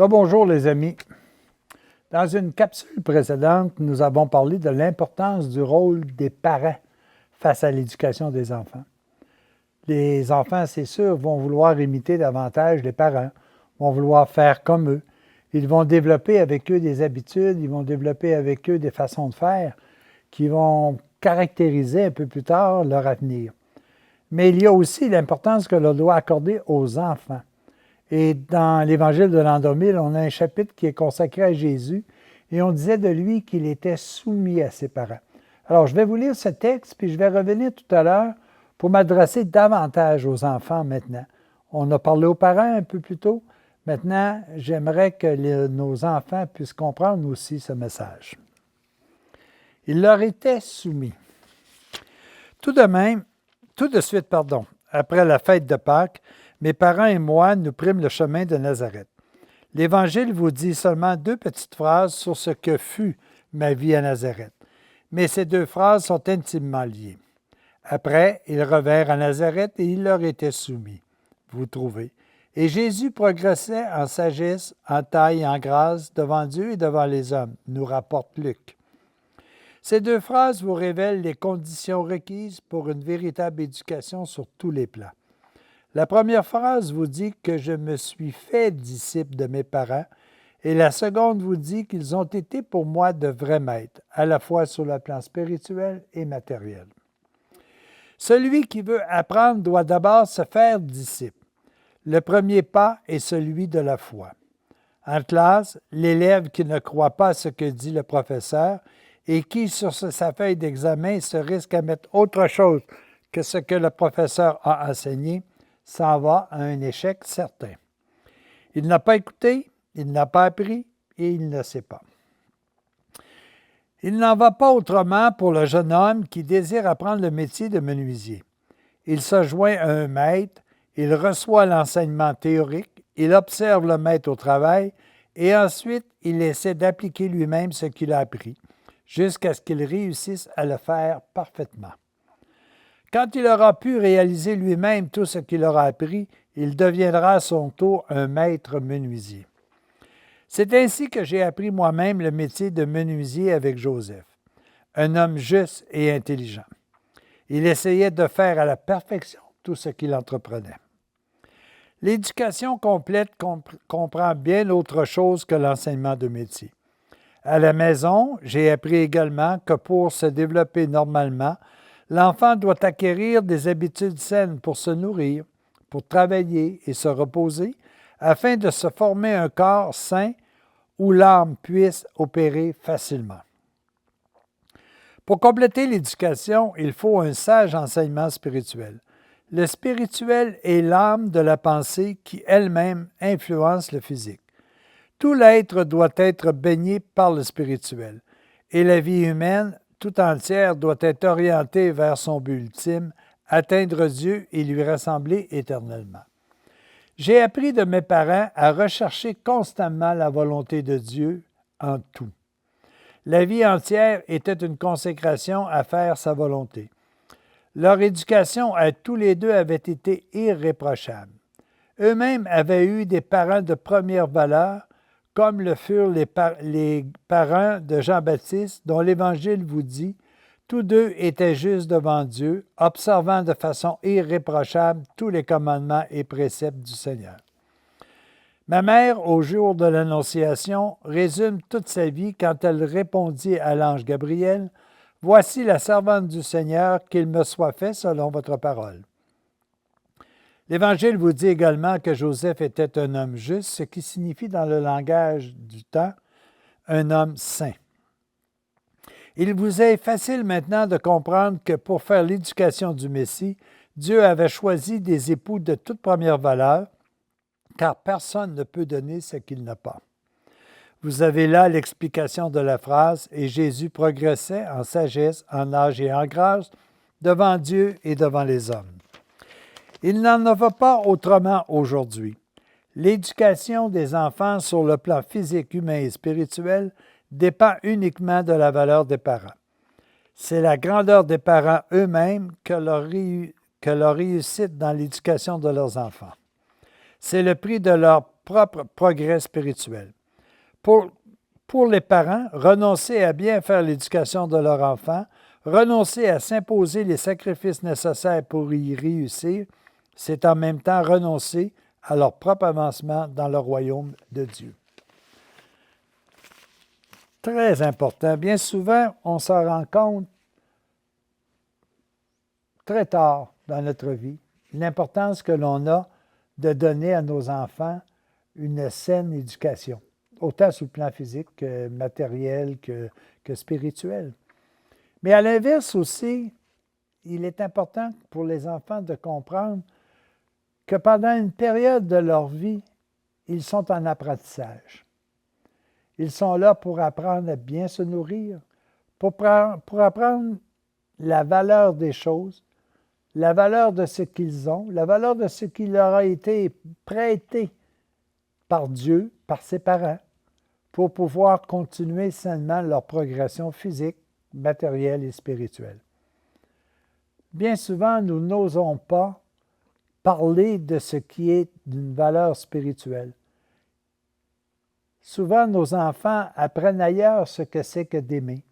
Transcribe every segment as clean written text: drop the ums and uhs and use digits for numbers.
Bonjour les amis. Dans une capsule précédente, nous avons parlé de l'importance du rôle des parents face à l'éducation des enfants. Les enfants, c'est sûr, vont vouloir imiter davantage les parents, vont vouloir faire comme eux. Ils vont développer avec eux des habitudes, ils vont développer avec eux des façons de faire qui vont caractériser un peu plus tard leur avenir. Mais il y a aussi l'importance que l'on doit accorder aux enfants. Et dans l'Évangile de l'an 2000, on a un chapitre qui est consacré à Jésus et on disait de lui qu'il était soumis à ses parents. Alors, je vais vous lire ce texte, puis je vais revenir tout à l'heure pour m'adresser davantage aux enfants maintenant. On a parlé aux parents un peu plus tôt. Maintenant, j'aimerais que nos enfants puissent comprendre aussi ce message. Il leur était soumis. Tout de suite, après la fête de Pâques, mes parents et moi, nous prîmes le chemin de Nazareth. L'Évangile vous dit seulement 2 petites phrases sur ce que fut ma vie à Nazareth. Mais ces 2 phrases sont intimement liées. Après, ils revinrent à Nazareth et il leur était soumis. Vous trouvez. Et Jésus progressait en sagesse, en taille et en grâce devant Dieu et devant les hommes, nous rapporte Luc. Ces 2 phrases vous révèlent les conditions requises pour une véritable éducation sur tous les plans. La première phrase vous dit que je me suis fait disciple de mes parents et la seconde vous dit qu'ils ont été pour moi de vrais maîtres, à la fois sur le plan spirituel et matériel. Celui qui veut apprendre doit d'abord se faire disciple. Le premier pas est celui de la foi. En classe, l'élève qui ne croit pas à ce que dit le professeur et qui, sur sa feuille d'examen, se risque à mettre autre chose que ce que le professeur a enseigné, s'en va à un échec certain. Il n'a pas écouté, il n'a pas appris et il ne sait pas. Il n'en va pas autrement pour le jeune homme qui désire apprendre le métier de menuisier. Il se joint à un maître, il reçoit l'enseignement théorique, il observe le maître au travail et ensuite il essaie d'appliquer lui-même ce qu'il a appris, jusqu'à ce qu'il réussisse à le faire parfaitement. Quand il aura pu réaliser lui-même tout ce qu'il aura appris, il deviendra à son tour un maître menuisier. C'est ainsi que j'ai appris moi-même le métier de menuisier avec Joseph, un homme juste et intelligent. Il essayait de faire à la perfection tout ce qu'il entreprenait. L'éducation complète comprend bien autre chose que l'enseignement de métier. À la maison, j'ai appris également que pour se développer normalement, l'enfant doit acquérir des habitudes saines pour se nourrir, pour travailler et se reposer, afin de se former un corps sain où l'âme puisse opérer facilement. Pour compléter l'éducation, il faut un sage enseignement spirituel. Le spirituel est l'âme de la pensée qui elle-même influence le physique. Tout l'être doit être baigné par le spirituel, et la vie humaine tout entière doit être orientée vers son but ultime, atteindre Dieu et lui ressembler éternellement. J'ai appris de mes parents à rechercher constamment la volonté de Dieu en tout. La vie entière était une consécration à faire sa volonté. Leur éducation à tous les 2 avait été irréprochable. Eux-mêmes avaient eu des parents de première valeur, comme le furent les parents de Jean-Baptiste, dont l'Évangile vous dit « Tous 2 étaient justes devant Dieu, observant de façon irréprochable tous les commandements et préceptes du Seigneur. » Ma mère, au jour de l'Annonciation, résume toute sa vie quand elle répondit à l'ange Gabriel « Voici la servante du Seigneur, qu'il me soit fait selon votre parole. » L'Évangile vous dit également que Joseph était un homme juste, ce qui signifie dans le langage du temps un homme saint. Il vous est facile maintenant de comprendre que pour faire l'éducation du Messie, Dieu avait choisi des époux de toute première valeur, car personne ne peut donner ce qu'il n'a pas. Vous avez là l'explication de la phrase « Et Jésus progressait en sagesse, en âge et en grâce devant Dieu et devant les hommes. » Il n'en va pas autrement aujourd'hui. L'éducation des enfants sur le plan physique, humain et spirituel dépend uniquement de la valeur des parents. C'est la grandeur des parents eux-mêmes que leur réussite dans l'éducation de leurs enfants. C'est le prix de leur propre progrès spirituel. Pour les parents, renoncer à bien faire l'éducation de leur enfant, renoncer à s'imposer les sacrifices nécessaires pour y réussir, c'est en même temps renoncer à leur propre avancement dans le royaume de Dieu. Très important. Bien souvent, on s'en rend compte très tard dans notre vie, l'importance que l'on a de donner à nos enfants une saine éducation, autant sur le plan physique que matériel que spirituel. Mais à l'inverse aussi, il est important pour les enfants de comprendre que pendant une période de leur vie, ils sont en apprentissage. Ils sont là pour apprendre à bien se nourrir, pour apprendre la valeur des choses, la valeur de ce qu'ils ont, la valeur de ce qui leur a été prêté par Dieu, par ses parents, pour pouvoir continuer sainement leur progression physique, matérielle et spirituelle. Bien souvent, nous n'osons pas parler de ce qui est d'une valeur spirituelle. Souvent, nos enfants apprennent ailleurs ce que c'est que d'aimer.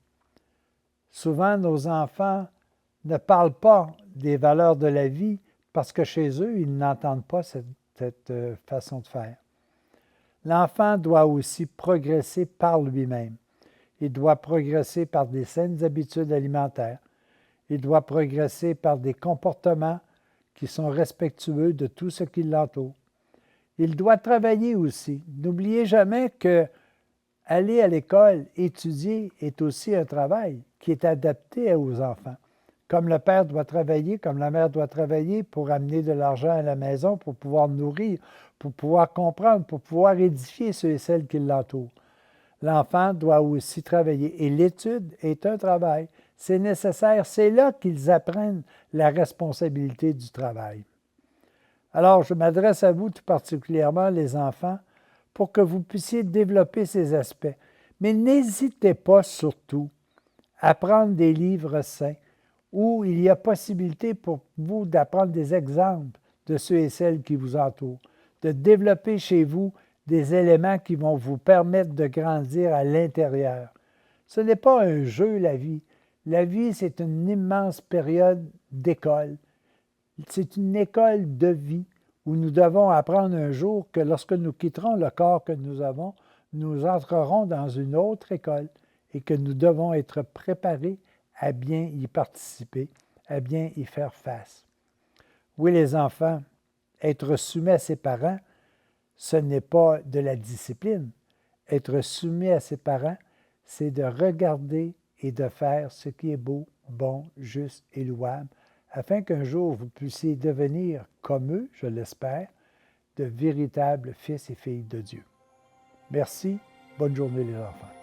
Souvent, nos enfants ne parlent pas des valeurs de la vie parce que chez eux, ils n'entendent pas cette façon de faire. L'enfant doit aussi progresser par lui-même. Il doit progresser par des saines habitudes alimentaires. Il doit progresser par des comportements qui sont respectueux de tout ce qui l'entoure. Il doit travailler aussi. N'oubliez jamais que aller à l'école, étudier, est aussi un travail qui est adapté aux enfants. Comme le père doit travailler, comme la mère doit travailler pour amener de l'argent à la maison, pour pouvoir nourrir, pour pouvoir comprendre, pour pouvoir édifier ceux et celles qui l'entourent. L'enfant doit aussi travailler. Et l'étude est un travail. C'est nécessaire. C'est là qu'ils apprennent la responsabilité du travail. Alors, je m'adresse à vous tout particulièrement, les enfants, pour que vous puissiez développer ces aspects. Mais n'hésitez pas surtout à prendre des livres saints où il y a possibilité pour vous d'apprendre des exemples de ceux et celles qui vous entourent, de développer chez vous des éléments qui vont vous permettre de grandir à l'intérieur. Ce n'est pas un jeu, la vie. La vie, c'est une immense période d'école. C'est une école de vie où nous devons apprendre un jour que lorsque nous quitterons le corps que nous avons, nous entrerons dans une autre école et que nous devons être préparés à bien y participer, à bien y faire face. Oui, les enfants, être soumis à ses parents, ce n'est pas de la discipline. Être soumis à ses parents, c'est de regarder et de faire ce qui est beau, bon, juste et louable, afin qu'un jour vous puissiez devenir, comme eux, je l'espère, de véritables fils et filles de Dieu. Merci. Bonne journée les enfants.